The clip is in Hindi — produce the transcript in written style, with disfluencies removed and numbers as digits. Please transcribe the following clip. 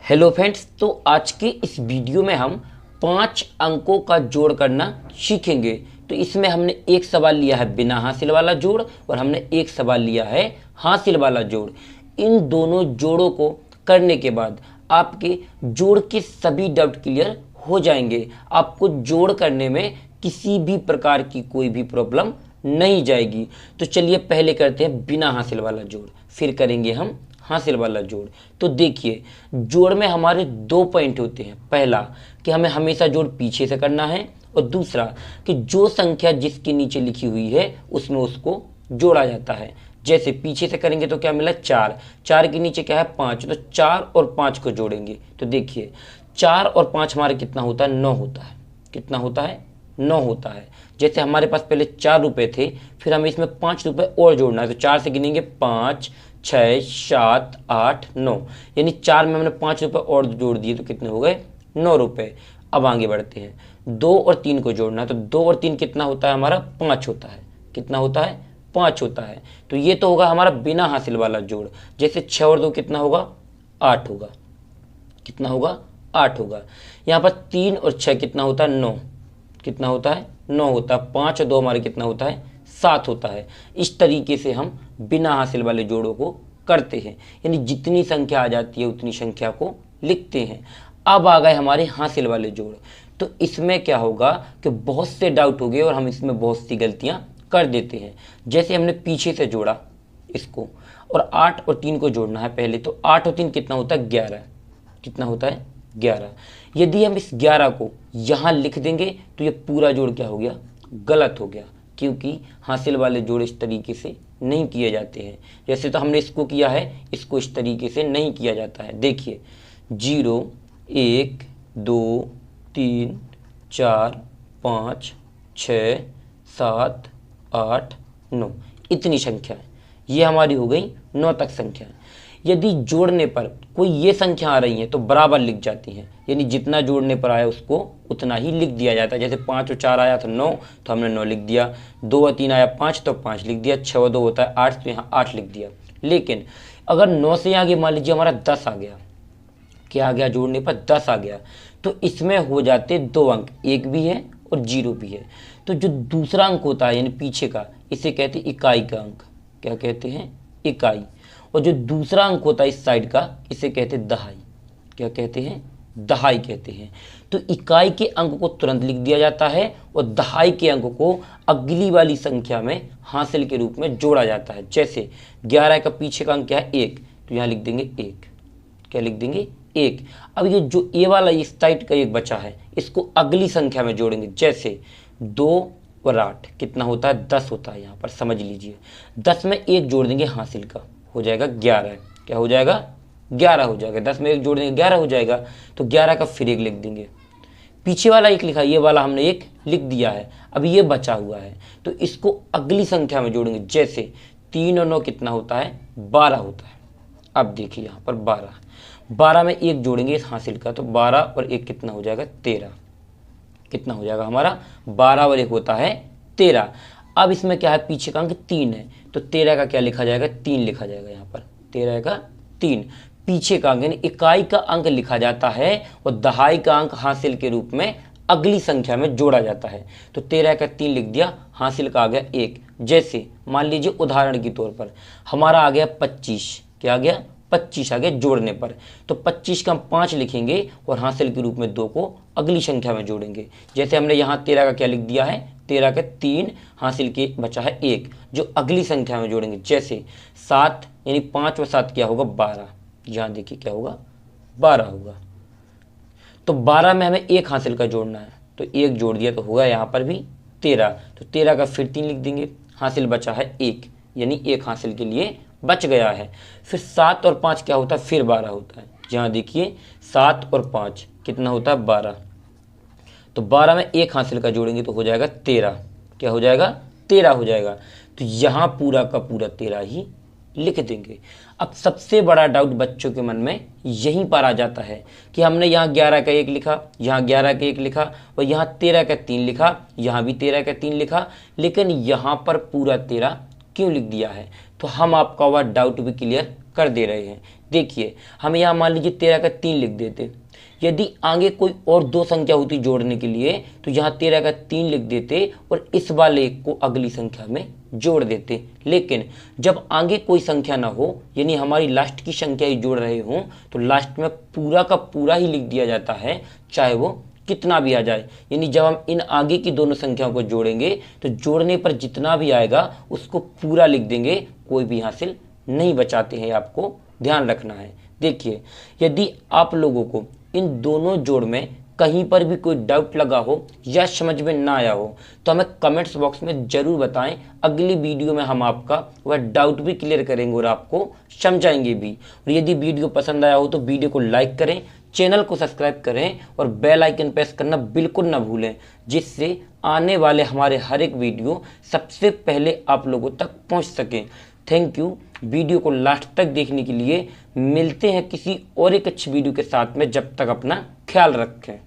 हेलो फ्रेंड्स, तो आज के इस वीडियो में हम 5 अंकों का जोड़ करना सीखेंगे। तो इसमें हमने एक सवाल लिया है बिना हासिल वाला जोड़ और हमने एक सवाल लिया है हासिल वाला जोड़। इन दोनों जोड़ों को करने के बाद आपके जोड़ के सभी डाउट क्लियर हो जाएंगे। आपको जोड़ करने में किसी भी प्रकार की कोई भी प्रॉब्लम नहीं जाएगी। तो चलिए पहले करते हैं बिना हासिल वाला जोड़, फिर करेंगे हम हासिल वाला जोड़। तो देखिए, जोड़ में हमारे 2 पॉइंट होते हैं। पहला कि हमें हमेशा जोड़ पीछे से करना है और दूसरा कि जो संख्या जिसके नीचे लिखी हुई है उसमें उसको जोड़ा जाता है। जैसे पीछे से करेंगे तो क्या मिला 4, 4 के नीचे क्या है 5, तो 4 और 5 को जोड़ेंगे तो देखिए 4 और 5 हमारे कितना होता है 9 होता है। कितना होता है 9 होता है। जैसे हमारे पास पहले 4 रुपए थे, फिर हमें इसमें 5 रुपए और जोड़ना है। तो 4 से गिनेंगे 5, 6, 7, 8, 9, यानी 4 में हमने 5 रुपए और जोड़ दिए तो कितने हो गए 9 रुपए। अब आगे बढ़ते हैं, 2 और 3 को जोड़ना है। तो 2 और 3 कितना होता है हमारा 5 होता है। कितना होता है 5 होता है। तो ये तो होगा हमारा बिना हासिल वाला जोड़। जैसे 6 और 2 कितना होगा 8 होगा। कितना होगा 8 होगा। यहाँ पर 3 और 6 कितना होता है 9। कितना होता है 9 होता है। 5 और 2 हमारे कितना होता है 7 होता है। इस तरीके से हम बिना हासिल वाले जोड़ों को करते हैं, यानी जितनी संख्या आ जाती है उतनी संख्या को लिखते हैं। अब आ गए हमारे हासिल वाले जोड़। तो इसमें क्या होगा कि बहुत से डाउट हो गए और हम इसमें बहुत सी गलतियां कर देते हैं। जैसे हमने पीछे से जोड़ा इसको और 8 और 3 को जोड़ना है पहले, तो 8 और 3 कितना होता है 11। कितना होता है 11। यदि हम इस 11 को यहाँ लिख देंगे तो ये पूरा जोड़ क्या हो गया गलत हो गया, क्योंकि हासिल वाले जोड़ इस तरीके से नहीं किए जाते हैं। जैसे तो हमने इसको किया है, इसको इस तरीके से नहीं किया जाता है। देखिए 0, 1, 2, 3, 4, 5, 6, 7, 8, 9, इतनी संख्या है। ये हमारी हो गई 9 तक संख्या। यदि जोड़ने पर कोई ये संख्या आ रही है तो बराबर लिख जाती हैं, यानी जितना जोड़ने पर आया उसको उतना ही लिख दिया जाता है। जैसे 5 और 4 आया तो 9, तो हमने 9 लिख दिया। 2 और 3 आया 5 तो 5 लिख दिया। 6 और 2 होता है 8 तो यहाँ 8 लिख दिया। लेकिन अगर 9 से आगे मान लीजिए हमारा 10 आ गया, क्या आ गया जोड़ने पर 10 आ गया, तो इसमें हो जाते 2 अंक, 1 भी है और 0 भी है। तो जो दूसरा अंक होता है यानी पीछे का, इसे कहते हैं इकाई का अंक। क्या कहते हैं इकाई। और जो दूसरा अंक होता है इस साइड का, इसे कहते हैं दहाई। क्या कहते हैं दहाई कहते हैं। तो इकाई के अंक को तुरंत लिख दिया जाता है और दहाई के अंक को अगली वाली संख्या में हासिल के रूप में जोड़ा जाता है। जैसे 11 का पीछे का अंक क्या है 1, तो यहाँ लिख देंगे 1। क्या लिख देंगे 1। अब ये जो ए वाला इस साइड का 1 बचा है, इसको अगली संख्या में जोड़ेंगे। जैसे 2 और 8 कितना होता है 10 होता है। यहाँ पर समझ लीजिए 10 में 1 जोड़ देंगे हासिल का, हो जाएगा 11। क्या हो जाएगा 11 हो जाएगा। 10 में 1 जोड़ देंगे 11 हो जाएगा। तो 11 का फिर 1 लिख देंगे। पीछे वाला 1 लिखा, ये वाला हमने 1 लिख दिया है। अब ये बचा हुआ है तो इसको अगली संख्या में जोड़ेंगे। जैसे 3 और 9 कितना होता है 12 होता है। अब देखिए यहाँ पर 12 में 1 जोड़ेंगे इस हासिल का, तो 12 और 1 कितना हो जाएगा 13। कितना हो जाएगा हमारा 12 और 1 होता है 13। अब इसमें क्या है पीछे का अंक 3 है, तो 13 का क्या लिखा जाएगा 3 लिखा जाएगा। यहाँ पर 13 का 3 पीछे का अंक, यानी इकाई का अंक लिखा जाता है और दहाई का अंक हासिल के रूप में अगली संख्या में जोड़ा जाता है। तो 13 का 3 लिख दिया, हासिल का आ गया 1। जैसे मान लीजिए उदाहरण के तौर पर हमारा आ गया 25। क्या आ गया 25 आ गया जोड़ने पर। तो 25 का हम 5 लिखेंगे और हासिल के रूप में 2 को अगली संख्या में जोड़ेंगे। जैसे हमने यहाँ 13 का क्या लिख दिया है 13 का 3, हासिल के बचा है 1 जो अगली संख्या में जोड़ेंगे। जैसे 7, यानी 5 और 7 क्या होगा 12। यहाँ देखिए क्या होगा 12 होगा। तो 12 में हमें 1 हासिल का जोड़ना है, तो 1 जोड़ दिया तो होगा यहाँ पर भी 13। तो 13 का फिर 3 लिख देंगे, हासिल बचा है 1, यानी 1 हासिल के लिए बच गया है। फिर 7 और 5 क्या होता है फिर 12 होता है। यहाँ देखिए 7 और 5 कितना होता है 12। तो 12 में 1 हासिल का जोड़ेंगे तो हो जाएगा 13। क्या हो जाएगा 13 हो जाएगा। तो यहाँ पूरा का पूरा 13 ही लिख देंगे। अब सबसे बड़ा डाउट बच्चों के मन में यहीं पर आ जाता है कि हमने यहाँ 11 का 1 लिखा, यहाँ 11 का 1 लिखा और यहाँ 13 का 3 लिखा, यहाँ भी 13 का 3 लिखा, लेकिन यहाँ पर पूरा 13 क्यों लिख दिया है। तो हम आपका वह डाउट भी क्लियर कर दे रहे हैं। देखिए हम यहाँ मान लीजिए 13 का 3 लिख देते, यदि आगे कोई और दो संख्या होती जोड़ने के लिए तो यहाँ 13 का 3 लिख देते और इस वाले एक को अगली संख्या में जोड़ देते। लेकिन जब आगे कोई संख्या ना हो, यानी हमारी लास्ट की संख्या ही जोड़ रहे हों, तो लास्ट में पूरा का पूरा ही लिख दिया जाता है, चाहे वो कितना भी आ जाए। यानी जब हम इन आगे की दोनों संख्याओं को जोड़ेंगे तो जोड़ने पर जितना भी आएगा उसको पूरा लिख देंगे, कोई भी हासिल नहीं बचाते हैं, आपको ध्यान रखना है। देखिए यदि आप लोगों को इन दोनों जोड़ में कहीं पर भी कोई डाउट लगा हो या समझ में ना आया हो तो हमें कमेंट्स बॉक्स में ज़रूर बताएं। अगली वीडियो में हम आपका वह डाउट भी क्लियर करेंगे और आपको समझाएंगे भी। और यदि वीडियो पसंद आया हो तो वीडियो को लाइक करें, चैनल को सब्सक्राइब करें और बेल आइकन प्रेस करना बिल्कुल ना भूलें, जिससे आने वाले हमारे हर एक वीडियो सबसे पहले आप लोगों तक पहुँच सकें। थैंक यू वीडियो को लास्ट तक देखने के लिए। मिलते हैं किसी और एक अच्छी वीडियो के साथ में, जब तक अपना ख्याल रखें।